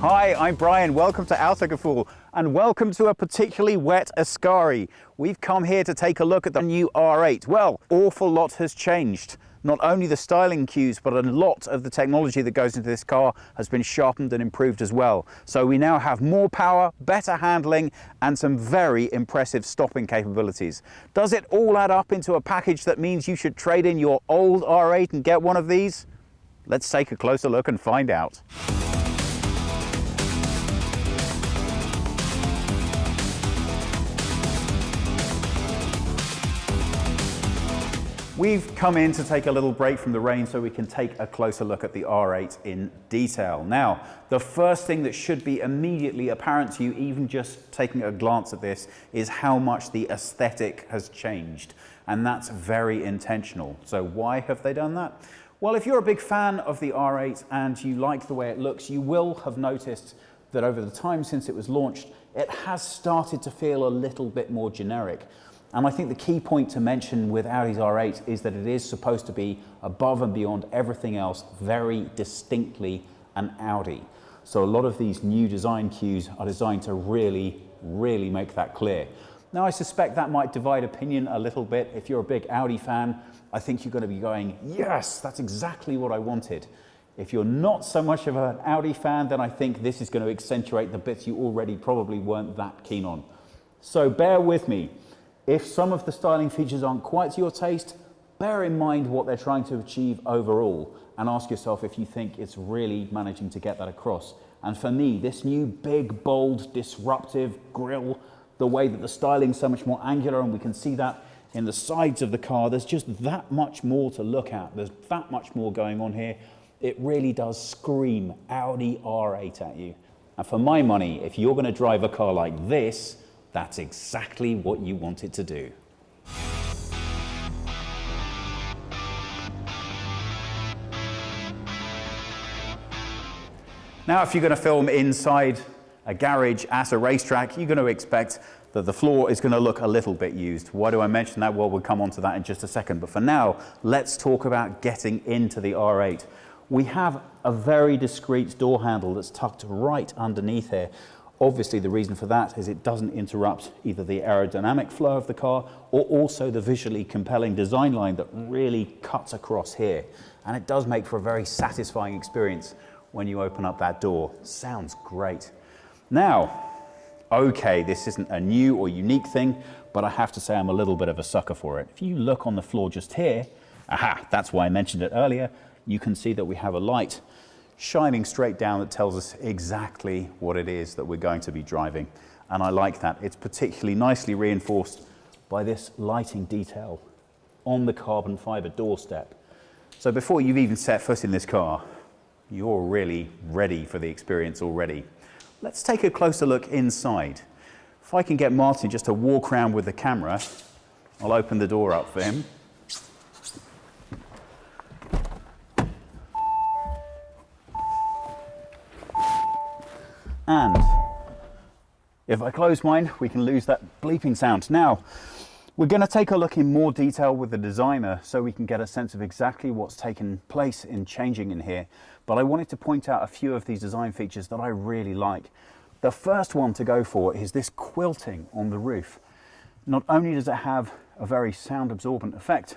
Hi, I'm Brian. Welcome to Autogefuehl and welcome to a particularly wet Ascari. We've come here to take a look at the new R8. Well, awful lot has changed. Not only the styling cues, but a lot of the technology that goes into this car has been sharpened and improved as well. So we now have more power, better handling, and some very impressive stopping capabilities. Does it all add up into a package that means you should trade in your old R8 and get one of these? Let's take a closer look and find out. We've come in to take a little break from the rain so we can take a closer look at the R8 in detail. Now, the first thing that should be immediately apparent to you, even just taking a glance at this, is how much the aesthetic has changed. And that's very intentional. So why have they done that? Well, if you're a big fan of the R8 and you like the way it looks, you will have noticed that over the time since it was launched, it has started to feel a little bit more generic. And I think the key point to mention with Audi's R8 is that it is supposed to be above and beyond everything else, very distinctly an Audi. So a lot of these new design cues are designed to really make that clear. Now, I suspect that might divide opinion a little bit. If you're a big Audi fan, I think you're going to be going, yes, that's exactly what I wanted. If you're not so much of an Audi fan, then I think this is going to accentuate the bits you already probably weren't that keen on. So bear with me. If some of the styling features aren't quite to your taste, bear in mind what they're trying to achieve overall and ask yourself if you think it's really managing to get that across. And for me, this new big, bold, disruptive grille, the way that the styling's so much more angular, and we can see that in the sides of the car, there's just that much more to look at. There's that much more going on here. It really does scream Audi R8 at you. And for my money, if you're going to drive a car like this, that's exactly what you want it to do. Now, if you're going to film inside a garage at a racetrack, you're going to expect that the floor is going to look a little bit used. Why do I mention that? Well, we'll come on to that in just a second. But for now, let's talk about getting into the R8. We have a very discreet door handle that's tucked right underneath here. Obviously, the reason for that is it doesn't interrupt either the aerodynamic flow of the car or also the visually compelling design line that really cuts across here. And it does make for a very satisfying experience when you open up that door. Sounds great. Now, okay, this isn't a new or unique thing, but I have to say I'm a little bit of a sucker for it. If you look on the floor just here, aha, that's why I mentioned it earlier, you can see that we have a light shining straight down that tells us exactly what it is that we're going to be driving. And I like that. It's particularly nicely reinforced by this lighting detail on the carbon fiber doorstep. So before you've even set foot in this car, you're really ready for the experience already. Let's take a closer look inside. If I can get Martin just to walk around with the camera, I'll open the door up for him. And if I close mine, we can lose that bleeping sound. Now, we're going to take a look in more detail with the designer so we can get a sense of exactly what's taken place in changing in here. But I wanted to point out a few of these design features that I really like. The first one to go for is this quilting on the roof. Not only does it have a very sound absorbent effect,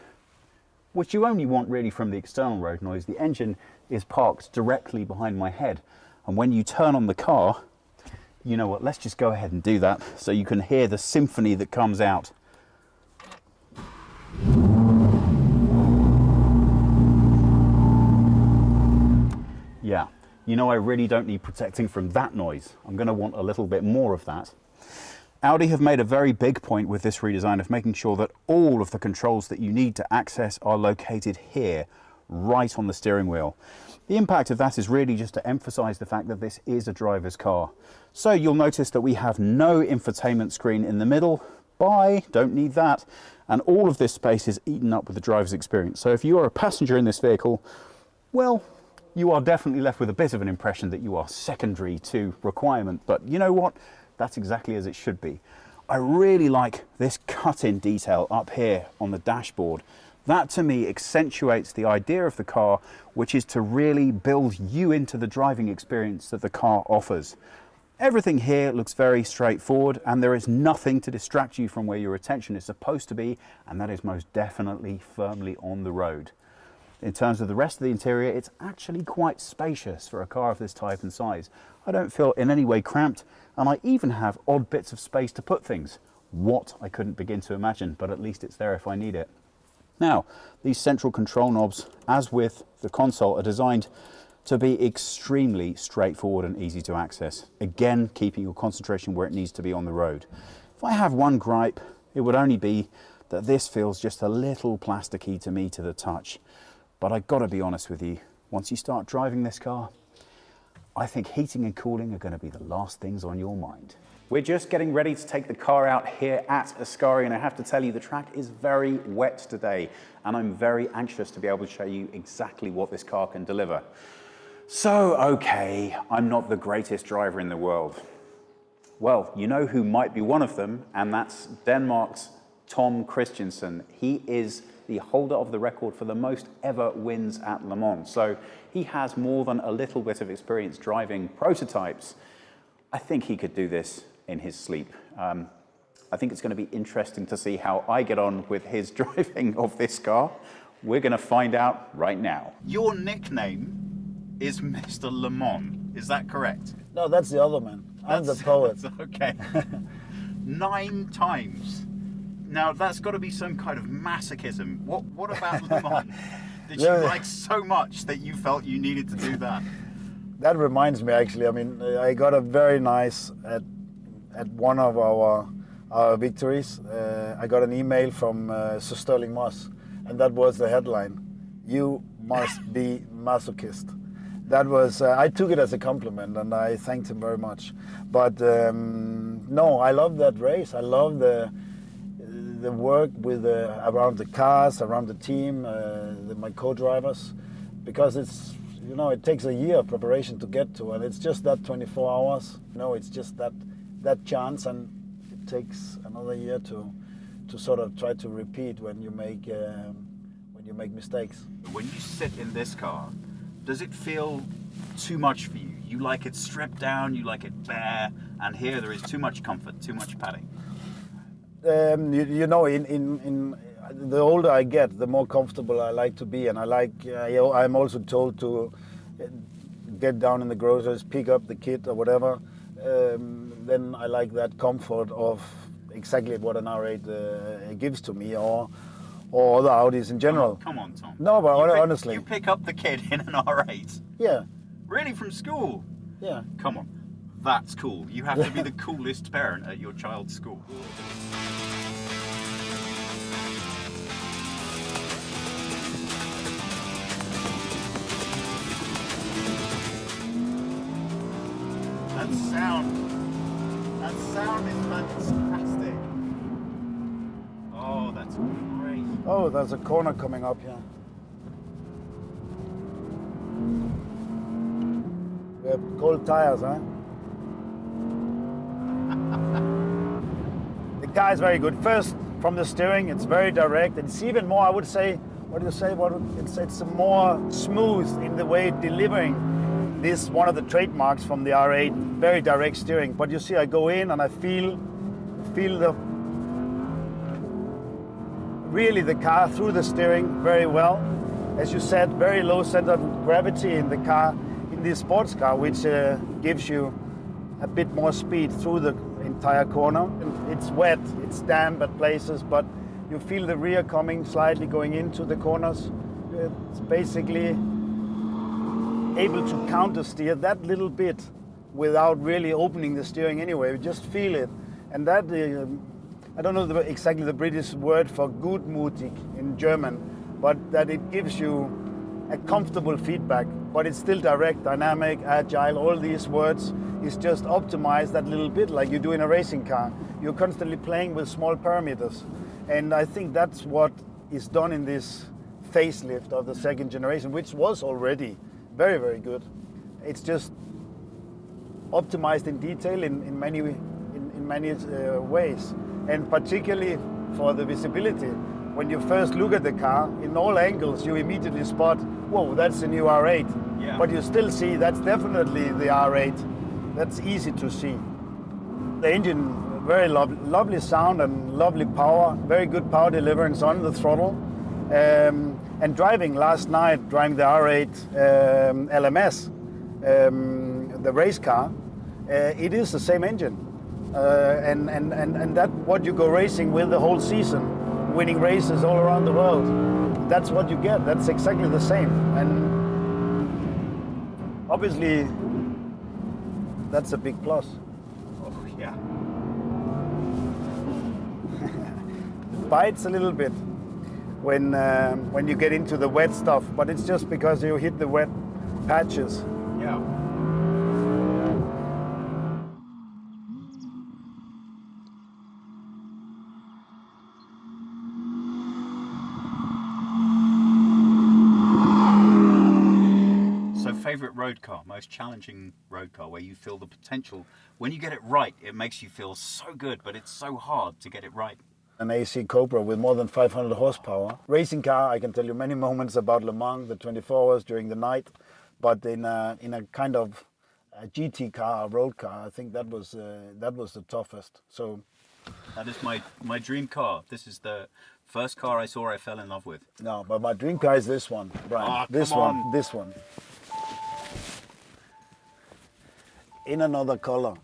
which you only want really from the external road noise, the engine is parked directly behind my head. And when you turn on the car, you know what, let's just go ahead and do that so you can hear the symphony that comes out. Yeah, you know I really don't need protecting from that noise. I'm going to want a little bit more of that. Audi have made a very big point with this redesign of making sure that all of the controls that you need to access are located here, right on the steering wheel. The impact of that is really just to emphasize the fact that this is a driver's car. So you'll notice that we have no infotainment screen in the middle. Bye, don't need that. And all of this space is eaten up with the driver's experience. So if you are a passenger in this vehicle, well, you are definitely left with a bit of an impression that you are secondary to requirement. But you know what? That's exactly as it should be. I really like this cut-in detail up here on the dashboard. That to me accentuates the idea of the car, which is to really build you into the driving experience that the car offers. Everything here looks very straightforward, and there is nothing to distract you from where your attention is supposed to be, and that is most definitely firmly on the road. In terms of the rest of the interior, it's actually quite spacious for a car of this type and size. I don't feel in any way cramped, and I even have odd bits of space to put things. What I couldn't begin to imagine, but at least it's there if I need it. Now, these central control knobs, as with the console, are designed to be extremely straightforward and easy to access. Again, keeping your concentration where it needs to be on the road. If I have one gripe, it would only be that this feels just a little plasticky to me to the touch. But I've got to be honest with you, once you start driving this car, I think heating and cooling are going to be the last things on your mind. We're just getting ready to take the car out here at Ascari, and I have to tell you the track is very wet today, and I'm very anxious to be able to show you exactly what this car can deliver. So, okay, I'm not the greatest driver in the world. Well, you know who might be one of them, and that's Denmark's Tom Christensen. He is the holder of the record for the most ever wins at Le Mans. So he has more than a little bit of experience driving prototypes. I think he could do this in his sleep. I think it's going to be interesting to see how I get on with his driving of this car. We're going to find out right now. Your nickname is Mr. Le Mans, is that correct? No, that's the other man. I'm the poet. Okay. 9 times. Now, that's got to be some kind of masochism. What about Le Mans? Did you like so much that you felt you needed to do that? That reminds me, actually. I mean, I got a very nice, at one of our victories, I got an email from Sir Sterling Moss, and that was the headline, "You must be masochist." That was, I took it as a compliment, and I thanked him very much. But no, I love that race. I love the work with around the cars, around the team, my co-drivers, because it's, you know, it takes a year of preparation to get to, and it's just that 24 hours. No, it's just that chance, and it takes another year to sort of try to repeat when you make mistakes. When you sit in this car, does it feel too much for you? You like it stripped down, you like it bare, and here there is too much comfort, too much padding. You know, in the older I get, the more comfortable I like to be, and I'm also told to get down in the groceries, pick up the kit or whatever. Then I like that comfort of exactly what an R8 gives to me, or other Audis in general. Come on, Tom. No, but honestly, you pick up the kid in an R8. Yeah. Really, from school? Yeah. Come on, that's cool. You have to be the coolest parent at your child's school. That sound is fantastic. Oh, that's great. Oh, there's a corner coming up here. We have cold tires, huh? The car is very good. First, from the steering, it's very direct. It's even more, I would say, it's more smooth in the way delivering. This is one of the trademarks from the R8, very direct steering. But you see, I go in and I feel the car through the steering very well. As you said, very low center of gravity in the car, in this sports car, which gives you a bit more speed through the entire corner. It's wet, it's damp at places, but you feel the rear coming slightly going into the corners. It's basically able to counter steer that little bit without really opening the steering anyway. You just feel it. And that, I don't know exactly the British word for gutmutig in German, but that it gives you a comfortable feedback, but it's still direct, dynamic, agile, all these words is just optimized that little bit like you do in a racing car. You're constantly playing with small parameters. And I think that's what is done in this facelift of the second generation, which was already very, very good. It's just optimized in detail in many ways, and particularly for the visibility. when you first look at the car, in all angles, you immediately spot, whoa, that's the new R8. Yeah. But you still see that's definitely the R8. That's easy to see. The engine, very lovely sound and lovely power, very good power deliverance on the throttle. And driving last night, driving the R8 LMS, the race car, it is the same engine. And that what you go racing with the whole season, winning races all around the world. That's what you get. That's exactly the same. And obviously, that's a big plus. Oh, yeah. It bites a little bit when you get into the wet stuff, but it's just because you hit the wet patches. Yeah. Favorite road car, most challenging road car, where you feel the potential. When you get it right, it makes you feel so good, but it's so hard to get it right. An AC Cobra with more than 500 horsepower. Racing car, I can tell you many moments about Le Mans, the 24 hours during the night, but in a kind of a GT car, a road car, I think that was the toughest. So that is my dream car. This is the first car I saw I fell in love with. No, but my dream car is this one, Brian. Oh, this one. In another color.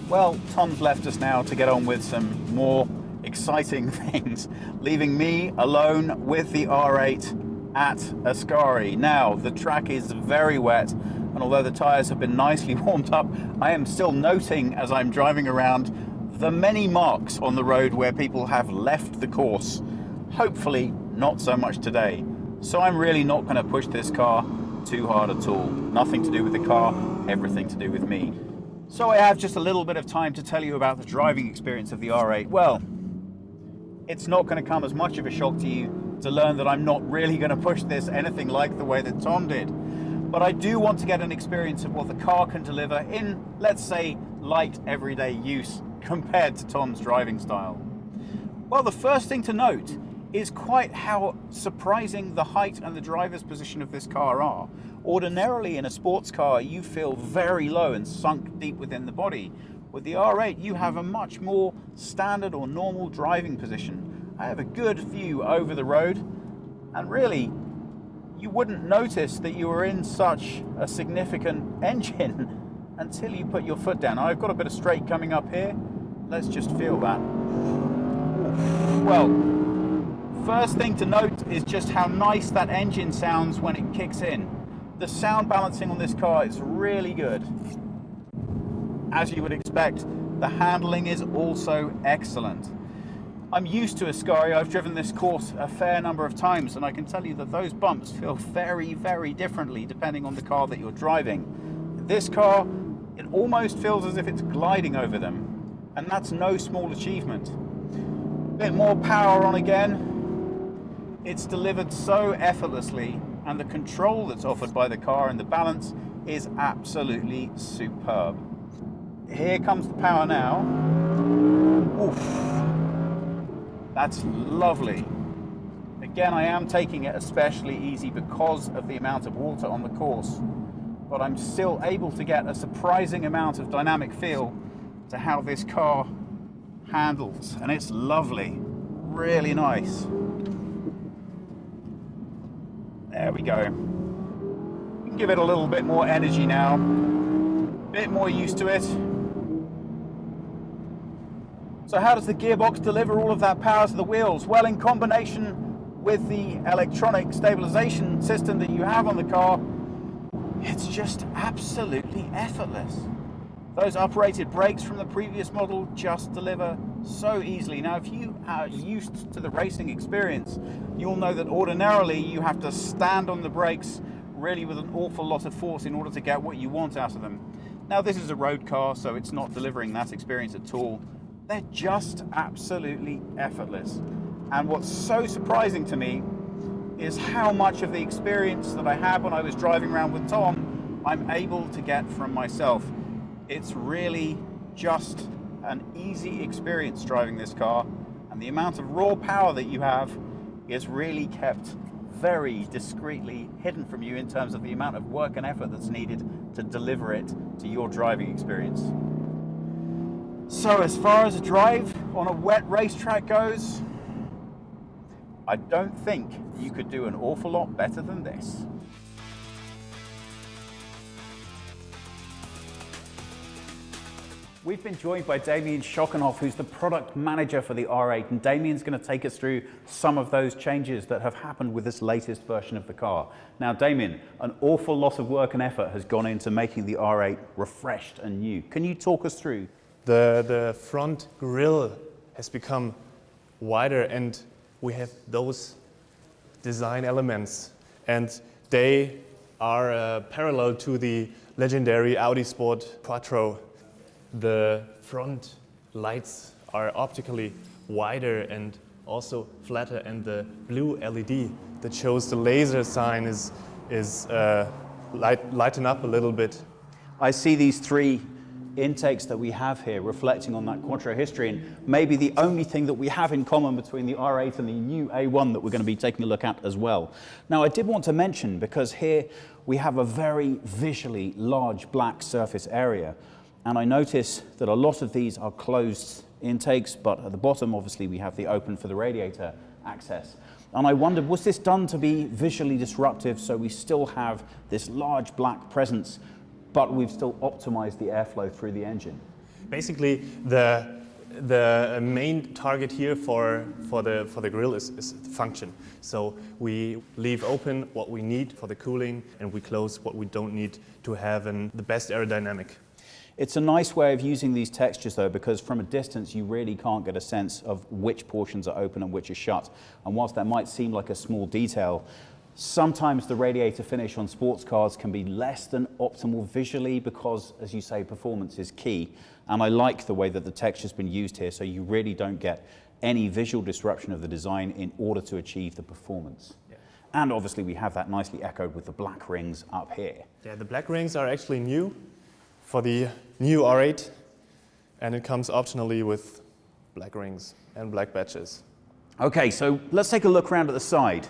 Well, Tom's left us now to get on with some more exciting things, leaving me alone with the R8 at Ascari. Now, the track is very wet, and although the tyres have been nicely warmed up, I am still noting as I'm driving around the many marks on the road where people have left the course. Hopefully not so much today. So I'm really not going to push this car too hard at all. Nothing to do with the car, everything to do with me. So I have just a little bit of time to tell you about the driving experience of the R8. Well, it's not going to come as much of a shock to you to learn that I'm not really going to push this anything like the way that Tom did. But I do want to get an experience of what the car can deliver in, let's say, light everyday use compared to Tom's driving style. Well, the first thing to note is quite how surprising the height and the driver's position of this car are. Ordinarily in a sports car, you feel very low and sunk deep within the body. With the R8, you have a much more standard or normal driving position. I have a good view over the road, and really, you wouldn't notice that you were in such a significant engine until you put your foot down. I've got a bit of straight coming up here. Let's just feel that. Well, first thing to note is just how nice that engine sounds when it kicks in. The sound balancing on this car is really good. As you would expect, the handling is also excellent. I'm used to Ascari. I've driven this course a fair number of times, and I can tell you that those bumps feel very, very differently depending on the car that you're driving. This car, it almost feels as if it's gliding over them, and that's no small achievement. Bit more power on again. It's delivered so effortlessly, and the control that's offered by the car and the balance is absolutely superb. Here comes the power now. Oof. That's lovely. Again, I am taking it especially easy because of the amount of water on the course, but I'm still able to get a surprising amount of dynamic feel to how this car handles, and it's lovely, really nice. There we go. We can give it a little bit more energy now, a bit more used to it. So how does the gearbox deliver all of that power to the wheels? Well, in combination with the electronic stabilization system that you have on the car, it's just absolutely effortless. Those uprated brakes from the previous model just deliver so easily. Now, if you are used to the racing experience, you'll know that ordinarily you have to stand on the brakes really with an awful lot of force in order to get what you want out of them. Now, this is a road car, so it's not delivering that experience at all. They're just absolutely effortless. And what's so surprising to me is how much of the experience that I had when I was driving around with Tom, I'm able to get from myself. It's really just an easy experience driving this car, and the amount of raw power that you have is really kept very discreetly hidden from you in terms of the amount of work and effort that's needed to deliver it to your driving experience. So as far as a drive on a wet racetrack goes, I don't think you could do an awful lot better than this. We've been joined by Damien Schockenhoff, who's the product manager for the R8, and Damien's going to take us through some of those changes that have happened with this latest version of the car. Now, Damien, an awful lot of work and effort has gone into making the R8 refreshed and new. Can you talk us through? The front grille has become wider, and we have those design elements, and they are parallel to the legendary Audi Sport Quattro. The front lights are optically wider and also flatter, and the blue LED that shows the laser sign is lighten up a little bit. I see these three intakes that we have here reflecting on that Quattro history, and maybe the only thing that we have in common between the R8 and the new A1 that we're going to be taking a look at as well. Now, I did want to mention, because here we have a very visually large black surface area, and I notice that a lot of these are closed intakes, but at the bottom, obviously, we have the open for the radiator access. And I wondered, was this done to be visually disruptive, so we still have this large black presence, but we've still optimized the airflow through the engine? Basically, the main target here for the grille is function. So we leave open what we need for the cooling, and we close what we don't need to have the best aerodynamic. It's a nice way of using these textures, though, because from a distance you really can't get a sense of which portions are open and which are shut. And whilst that might seem like a small detail, sometimes the radiator finish on sports cars can be less than optimal visually because, as you say, performance is key. And I like the way that the texture's been used here, so you really don't get any visual disruption of the design in order to achieve the performance. Yeah. And obviously we have that nicely echoed with the black rings up here. Yeah, the black rings are actually new for the new R8, and it comes optionally with black rings and black badges. Okay, so let's take a look around at the side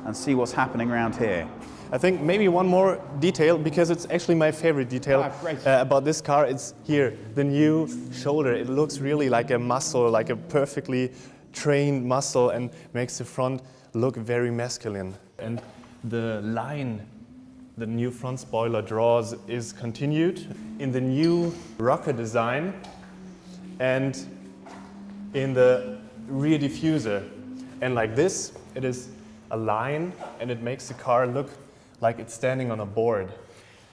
and see what's happening around here. I think maybe one more detail, because it's actually my favorite detail about this car. It's here, the new shoulder. It looks really like a muscle, like a perfectly trained muscle, and makes the front look very masculine. And the line the new front spoiler draws is continued in the new rocker design and in the rear diffuser. And like this, it is a line, and it makes the car look like it's standing on a board.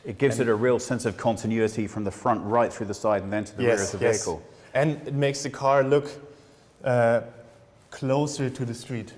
It gives it a real sense of continuity from the front right through the side and then to the rear of the vehicle. And it makes the car look closer to the street.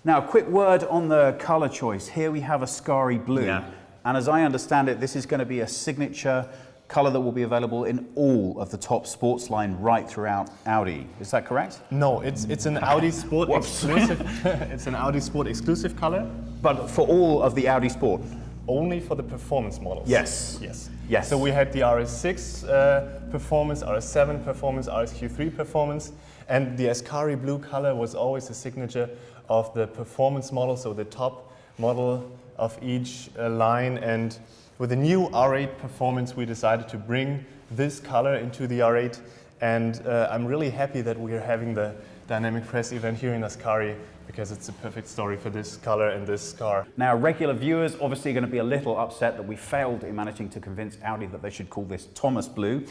Now, a quick word on the color choice. Here we have a Scary Blue. Yeah. And as I understand it, this is going to be a signature color that will be available in all of the top sports line right throughout Audi. Is that correct? No, it's an Audi Sport exclusive. It's an Audi Sport exclusive color. But for all of the Audi Sport? Only for the performance models. Yes. Yes. Yes. So we had the RS6 performance, RS7 performance, RSQ3 performance, and the Ascari blue color was always a signature of the performance model, so the top model of each line. And with the new R8 performance, we decided to bring this color into the R8, and I'm really happy that we are having the dynamic press event here in Ascari, because it's a perfect story for this color and this car. Now, regular viewers obviously are going to be a little upset that we failed in managing to convince Audi that they should call this Thomas Blue.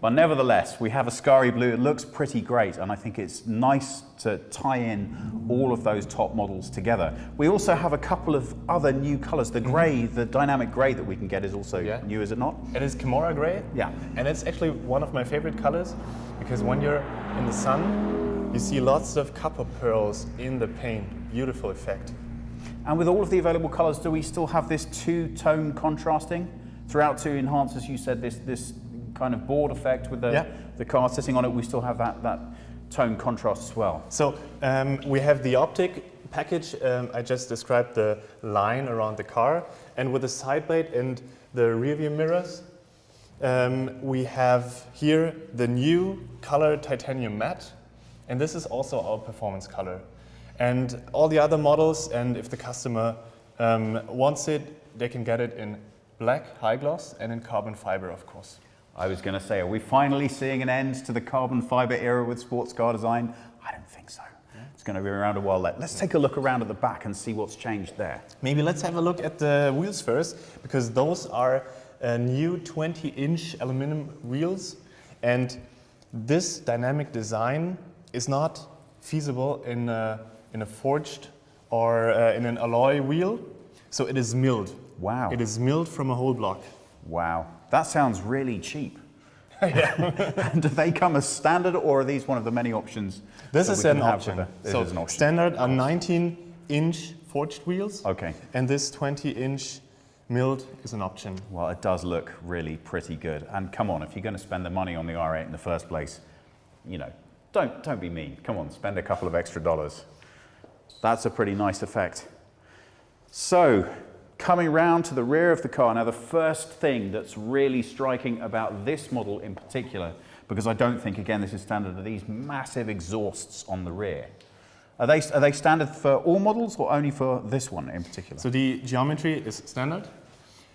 But nevertheless, we have a Scary Blue. It looks pretty great, and I think it's nice to tie in all of those top models together. We also have a couple of other new colors. The gray, the dynamic gray that we can get is also new, is it not? It is Kimura gray. Yeah. And it's actually one of my favorite colors, because when you're in the sun, you see lots of copper pearls in the paint. Beautiful effect. And with all of the available colors, do we still have this two-tone contrasting throughout to enhance, as you said, this kind of board effect with the car sitting on it? We still have that tone contrast as well. So we have the Optic package, I just described the line around the car, and with the side plate and the rear view mirrors, we have here the new color titanium matte, and this is also our performance color. And all the other models, and if the customer wants it, they can get it in black high gloss and in carbon fiber, of course. I was going to say, are we finally seeing an end to the carbon fiber era with sports car design? I don't think so. It's going to be around a while. Let's take a look around at the back and see what's changed there. Maybe let's have a look at the wheels first, because those are new 20-inch aluminum wheels, and this dynamic design is not feasible in a forged or in an alloy wheel, so it is milled. Wow. It is milled from a whole block. Wow, that sounds really cheap. And do they come as standard, or are these one of the many options? This is an option. This is an option. Standard are 19-inch forged wheels. Okay. And this 20-inch milled is an option. Well, it does look really pretty good. And come on, if you're going to spend the money on the R8 in the first place, you know, don't be mean. Come on, spend a couple of extra dollars. That's a pretty nice effect. So, coming round to the rear of the car, now the first thing that's really striking about this model in particular, because I don't think, again, this is standard, are these massive exhausts on the rear. Are they standard for all models or only for this one in particular? So the geometry is standard.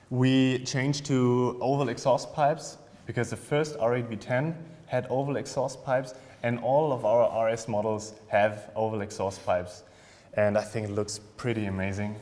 We changed to oval exhaust pipes because the first R8 V10 had oval exhaust pipes, and all of our RS models have oval exhaust pipes. And I think it looks pretty amazing.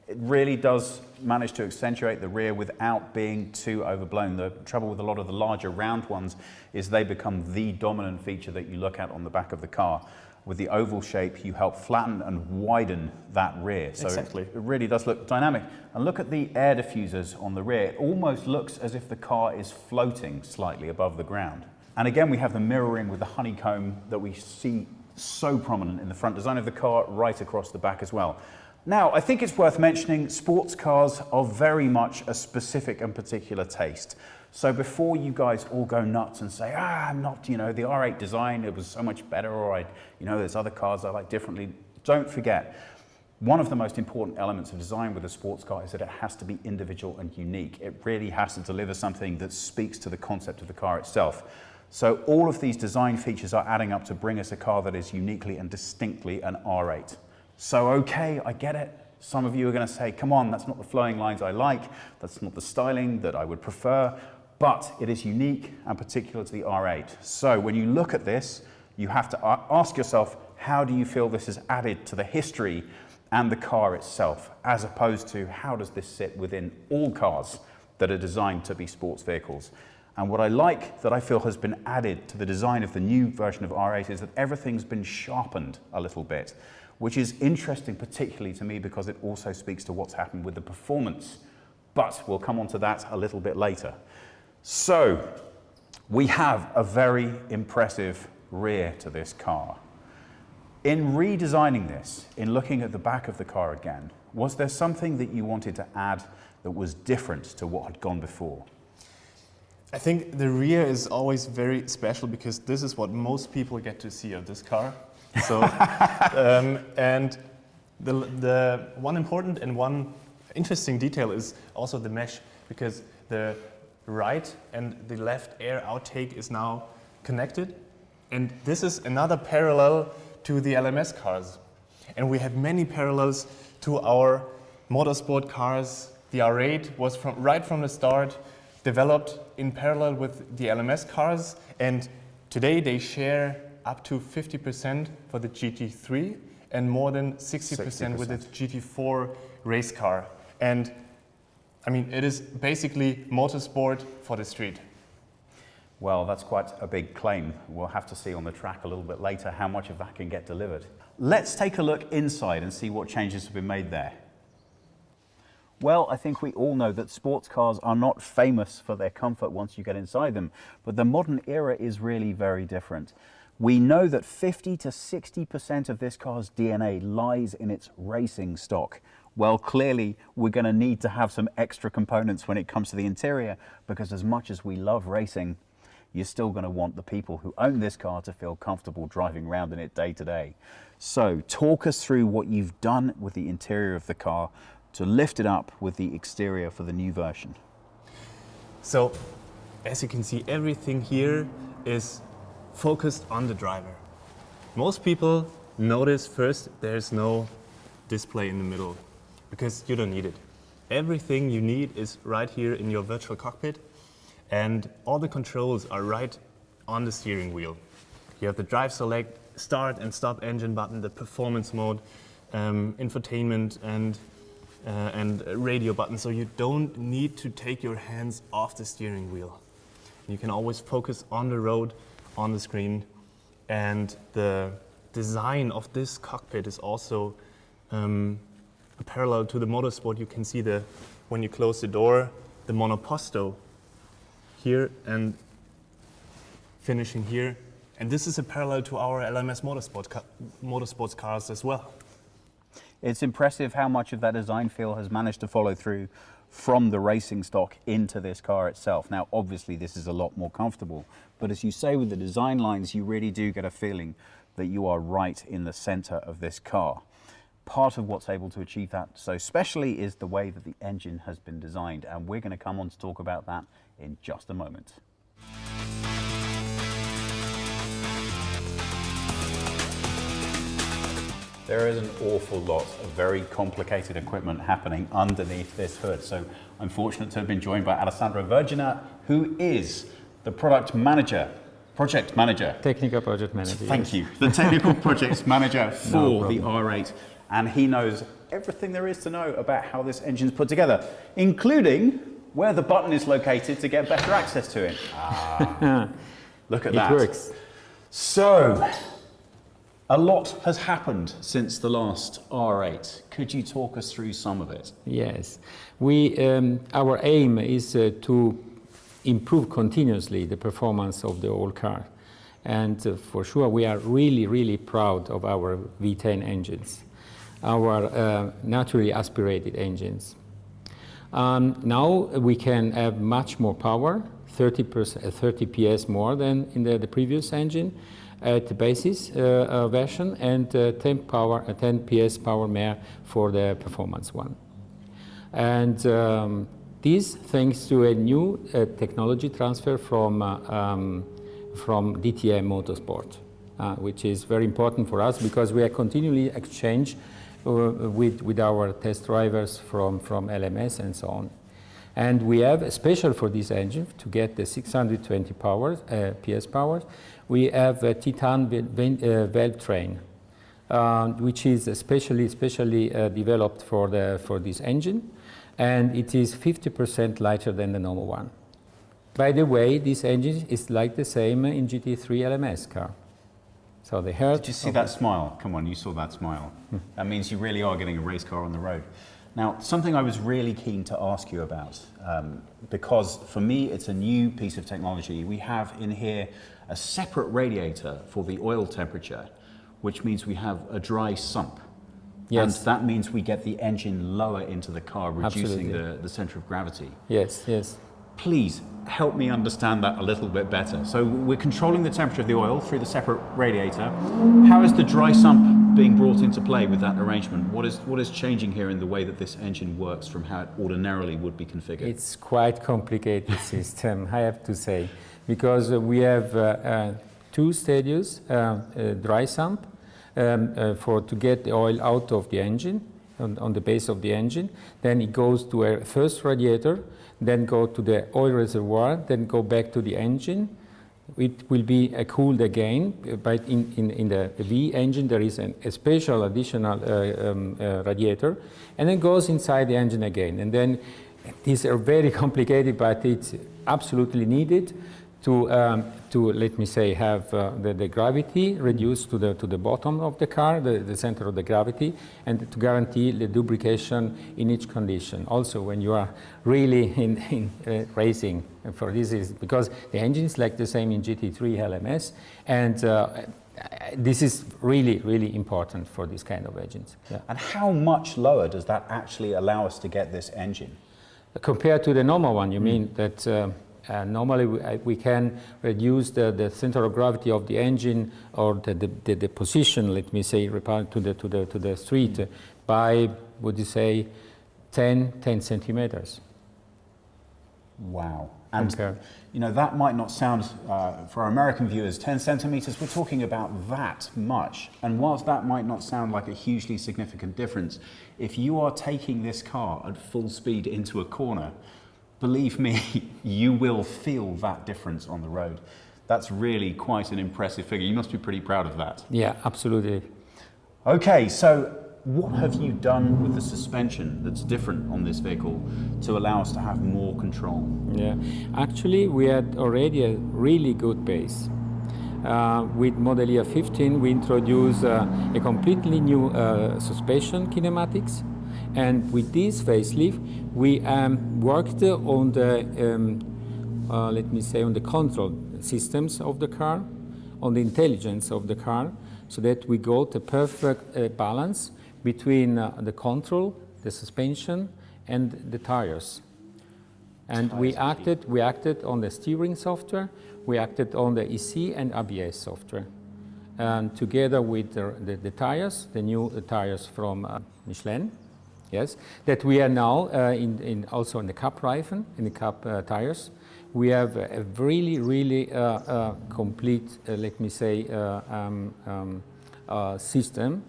It really does manage to accentuate the rear without being too overblown. The trouble with a lot of the larger round ones is they become the dominant feature that you look at on the back of the car. With the oval shape, you help flatten and widen that rear. So exactly. It really does look dynamic. And look at the air diffusers on the rear. It almost looks as if the car is floating slightly above the ground. And again, we have the mirroring with the honeycomb that we see so prominent in the front design of the car, right across the back as well. Now, I think it's worth mentioning sports cars are very much a specific and particular taste. So before you guys all go nuts and say, I'm not, the R8 design, it was so much better, or there's other cars I like differently, don't forget, one of the most important elements of design with a sports car is that it has to be individual and unique. It really has to deliver something that speaks to the concept of the car itself. So all of these design features are adding up to bring us a car that is uniquely and distinctly an R8. So okay, I get it. Some of you are going to say, come on, that's not the flowing lines I like, that's not the styling that I would prefer, but it is unique and particular to the R8. So when you look at this, you have to ask yourself, how do you feel this is added to the history and the car itself, as opposed to how does this sit within all cars that are designed to be sports vehicles? And what I like that I feel has been added to the design of the new version of R8 is that everything's been sharpened a little bit, which is interesting particularly to me because it also speaks to what's happened with the performance. But we'll come on to that a little bit later. So we have a very impressive rear to this car. In redesigning this, in looking at the back of the car again, was there something that you wanted to add that was different to what had gone before? I think the rear is always very special because this is what most people get to see of this car. So, and the one important and one interesting detail is also the mesh, because the right and the left air outtake is now connected, and this is another parallel to the LMS cars. And we have many parallels to our motorsport cars. The R8 was right from the start developed in parallel with the LMS cars, and today they share up to 50% for the GT3 and more than 60% with the GT4 race car. And I mean, it is basically motorsport for the street. Well, that's quite a big claim. We'll have to see on the track a little bit later how much of that can get delivered. Let's take a look inside and see what changes have been made there. Well, I think we all know that sports cars are not famous for their comfort once you get inside them, but the modern era is really very different. We know that 50 to 60% of this car's DNA lies in its racing stock. Well, clearly, we're going to need to have some extra components when it comes to the interior, because as much as we love racing, you're still going to want the people who own this car to feel comfortable driving around in it day to day. So talk us through what you've done with the interior of the car to lift it up with the exterior for the new version. So, as you can see, everything here is focused on the driver. Most people notice first there's no display in the middle because you don't need it. Everything you need is right here in your virtual cockpit, and all the controls are right on the steering wheel. You have the drive select, start and stop engine button, the performance mode, infotainment and radio button, so you don't need to take your hands off the steering wheel. You can always focus on the road, on the screen, and the design of this cockpit is also parallel to the motorsport. You can see when you close the door, the monoposto here and finishing here. And this is a parallel to our LMS motorsports cars as well. It's impressive how much of that design feel has managed to follow through from the racing stock into this car itself. Now, obviously, this is a lot more comfortable, but as you say, with the design lines, you really do get a feeling that you are right in the center of this car. Part of what's able to achieve that so specially is the way that the engine has been designed, and we're going to come on to talk about that in just a moment. There is an awful lot of very complicated equipment happening underneath this hood. So I'm fortunate to have been joined by Alessandro Vergina, who is the project manager. Technical project manager. Thank you. The technical project manager for the R8. And he knows everything there is to know about how this engine's put together, including where the button is located to get better access to it. Look at that. It works. So, a lot has happened since the last R8. Could you talk us through some of it? Yes. Our aim is to improve continuously the performance of the old car. And for sure, we are really, really proud of our V10 engines, our naturally aspirated engines. Now we can have much more power, 30 PS more than in the previous engine at the basis version, and 10 PS power more for the performance one. And this thanks to a new technology transfer from DTM Motorsport, which is very important for us because we are continually exchange with our test drivers from LMS and so on. And we have, special for this engine, to get the 620 PS power, we have a Titan valve train, which is especially developed for this engine, and it is 50% lighter than the normal one. By the way, this engine is like the same in GT3 LMS car. So the heart. Did you see that smile? Come on, you saw that smile. That means you really are getting a race car on the road. Now, something I was really keen to ask you about, because for me it's a new piece of technology. We have in here a separate radiator for the oil temperature, which means we have a dry sump. Yes. And that means we get the engine lower into the car, reducing the center of gravity. Yes, yes. Please help me understand that a little bit better. So we're controlling the temperature of the oil through the separate radiator. How is the dry sump being brought into play with that arrangement? What is changing here in the way that this engine works from how it ordinarily would be configured? It's quite complicated system, I have to say, because we have two stages, dry sump, to get the oil out of the engine, on the base of the engine. Then it goes to a first radiator, then go to the oil reservoir, then go back to the engine. It will be cooled again, but in the V engine there is a special additional radiator, and then goes inside the engine again. And then these are very complicated, but it's absolutely needed to let me say, have the gravity reduced to the bottom of the car, the center of the gravity, and to guarantee the lubrication in each condition. Also, when you are really in racing, for this is because the engine is like the same in GT3 LMS, and this is really, really important for this kind of engines. Yeah. And how much lower does that actually allow us to get this engine? Compared to the normal one, you mean that? Normally, we can reduce the center of gravity of the engine or the position, let me say, to the street by, would you say, 10 centimeters. Wow. And Compare. you know, that might not sound, for our American viewers, 10 centimeters, we're talking about that much. And whilst that might not sound like a hugely significant difference, if you are taking this car at full speed into a corner, believe me, you will feel that difference on the road. That's really quite an impressive figure. You must be pretty proud of that. Yeah, absolutely. Okay, so what have you done with the suspension that's different on this vehicle to allow us to have more control? Yeah, actually, we had already a really good base. With Model Year 15, we introduced a completely new suspension kinematics. And with this facelift, we worked on the, let me say, on the control systems of the car, on the intelligence of the car, so that we got a perfect balance between the control, the suspension, and the tires. And we acted on the steering software, we acted on the EC and ABS software. And together with the tires, the new tires from Michelin, yes, that we are now also in the Cup Reifen, in the Cup tires. We have a really complete, let me say, system,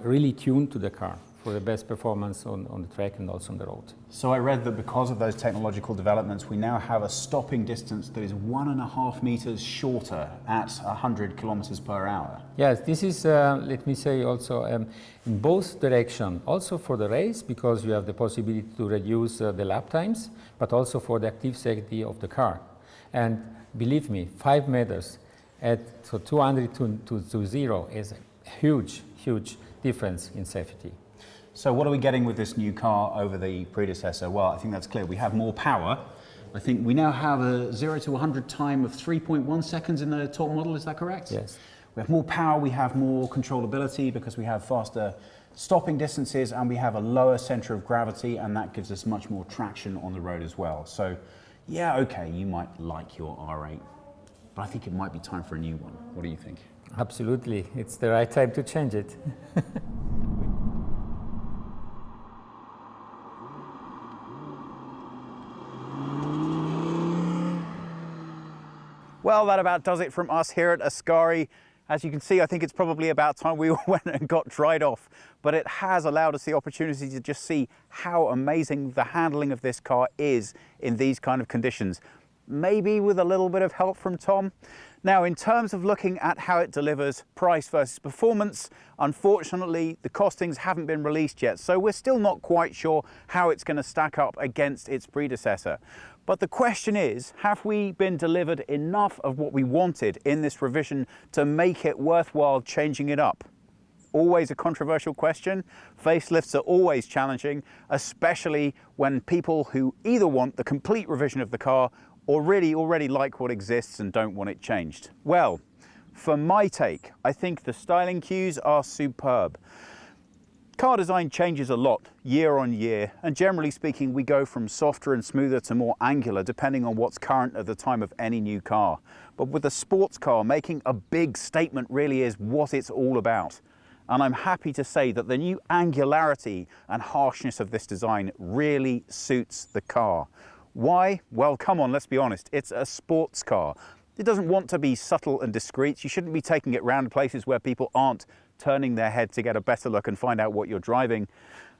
really tuned to the car for the best performance on the track and also on the road. So I read that because of those technological developments, we now have a stopping distance that is 1.5 meters shorter at 100 kilometers per hour. Yes, this is, let me say, also in both directions, also for the race, because you have the possibility to reduce the lap times, but also for the active safety of the car. And believe me, 5 meters at 200 to 0 is a huge difference in safety. So what are we getting with this new car over the predecessor? Well, I think that's clear. We have more power. I think we now have a 0 to 100 time of 3.1 seconds in the top model, is that correct? Yes. We have more power, we have more controllability because we have faster stopping distances and we have a lower center of gravity, and that gives us much more traction on the road as well. So yeah, okay, you might like your R8, but I think it might be time for a new one. What do you think? Absolutely, it's the right time to change it. Well, that about does it from us here at Ascari. As you can see, I think it's probably about time we went and got dried off, but it has allowed us the opportunity to just see how amazing the handling of this car is in these kind of conditions. Maybe with a little bit of help from Tom. Now, in terms of looking at how it delivers price versus performance, unfortunately, the costings haven't been released yet, so we're still not quite sure how it's going to stack up against its predecessor. But the question is, have we been delivered enough of what we wanted in this revision to make it worthwhile changing it up? Always a controversial question. Facelifts are always challenging, especially when people who either want the complete revision of the car or really already like what exists and don't want it changed. Well, for my take, I think the styling cues are superb. Car design changes a lot year on year, and generally speaking, we go from softer and smoother to more angular depending on what's current at the time of any new car. But with a sports car, making a big statement really is what it's all about. And I'm happy to say that the new angularity and harshness of this design really suits the car. Why? Well, come on, let's be honest, it's a sports car. It doesn't want to be subtle and discreet. You shouldn't be taking it around places where people aren't turning their head to get a better look and find out what you're driving.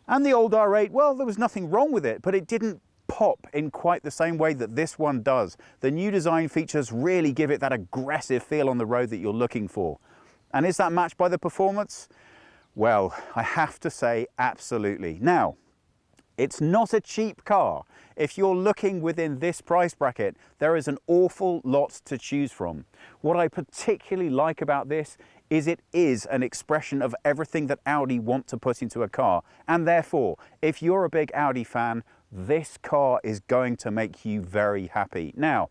And the old R8, well, there was nothing wrong with it, but it didn't pop in quite the same way that this one does. The new design features really give it that aggressive feel on the road that you're looking for. And is that matched by the performance? Well, I have to say absolutely. Now, it's not a cheap car. If you're looking within this price bracket, there is an awful lot to choose from. What I particularly like about this is it is an expression of everything that Audi want to put into a car. And therefore, if you're a big Audi fan, this car is going to make you very happy. Now,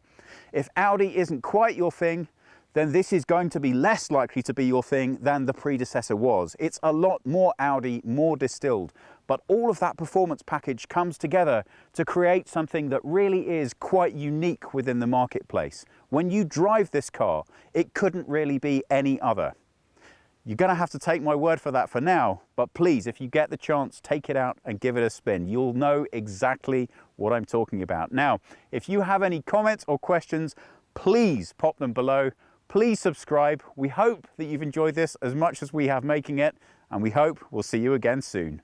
if Audi isn't quite your thing, then this is going to be less likely to be your thing than the predecessor was. It's a lot more Audi, more distilled. but all of that performance package comes together to create something that really is quite unique within the marketplace. When you drive this car, it couldn't really be any other. You're going to have to take my word for that for now, but please, if you get the chance, take it out and give it a spin. You'll know exactly what I'm talking about. Now, if you have any comments or questions, please pop them below. Please subscribe. We hope that you've enjoyed this as much as we have making it, and we hope we'll see you again soon.